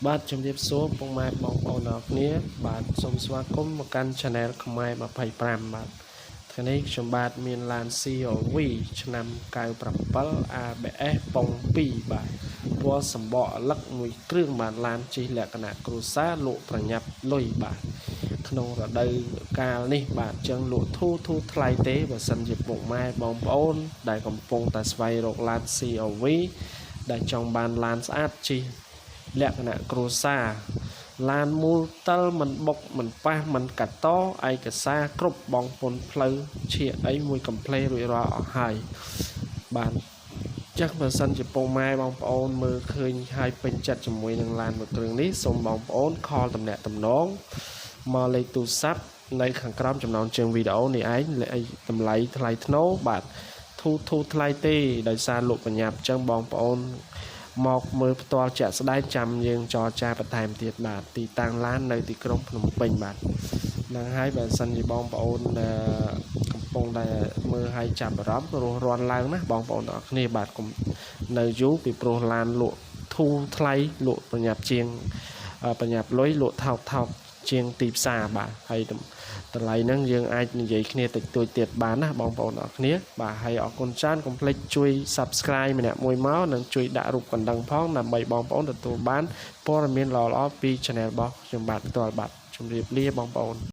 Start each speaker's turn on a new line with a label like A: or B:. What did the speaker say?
A: បាទជំរាបសួរពុកម៉ែបងប្អូនអរគ្នាបាទសូមស្វាគមន៍មកកាន់ Channel ខ្មែរ25បាទថ្ងៃនេះខ្ញុំបាទមានឡាន CRV ឆ្នាំ97 ABS ប៉ុង2បាទពណ៌សម្បកអលឹកមួយគ្រឿងបាទឡានជិះលក្ខណៈគ្រួសារលក់ប្រញាប់លុយបាទក្នុងរដូវកាលនេះបាទចឹងលក់ធូរថ្លៃទេបើសិនជាពុកម៉ែបងប្អូនដែលកំពុងតែស្វែងរកឡាន CRV ដែលចង់បានឡានស្អាតជិះលក្ខណៈគ្រួសារឡានមូលតលមិនបុកមិនប៉ះមិនកាត់តឯកសារគ្រប់បងពុនផ្លូវឈៀកអីមួយកំ pl រួចរាល់អស់ហើយបាទចាស់បើសិនជាពុកម៉ែបងប្អូនមើលឃើញហើយពេញចិត្តជាមួយនឹងឡានមួយគ្រឿងនេះសូមបងប្អូនខលតំណែងតំណងមកលេខទូរស័ព្ទនៅខាងក្រោមចំណងជើងវីដេអូនេះឯងតម្លៃថ្លៃថ្នូរបាទធូរថ្លៃទេដោយសារលក់ប្រញាប់ចឹងបងប្អូនមកមើលផ្ទាល់ជាក់ស្ដែងចាំយើងចរចាបន្ថែមទៀតបាទទីតាំងឡាននៅទីក្រុងភ្នំពេញបាទនឹងហើយបើសិនជាបងប្អូនកំពុងតែមើលឲ្យចាប់អារម្មណ៍រស់រាន់ឡើងណាបងប្អូនទាំងអស់គ្នាបាទកុំនៅយូរពីព្រោះឡានលក់ធូរថ្លៃលក់ប្រញាប់ជាងប្រញាប់លុយលក់ថោកជាងទីផ្សារបាទហើយតម្លៃហ្នឹងយើងអាចនិយាយគ្នាតិចតួចទៀតបានណាបងប្អូនអរគ្នាបាទហើយអរគុណច្រើនកុំភ្លេចជួយ Subscribe ម្នាក់មួយមកនិងជួយដាក់រូបកណ្ដឹងផងដើម្បីបងប្អូនទទួលបានព័ត៌មានល្អៗពី Channel របស់ខ្ញុំបាទផ្ទាល់បាទជម្រាបលាបងប្អូន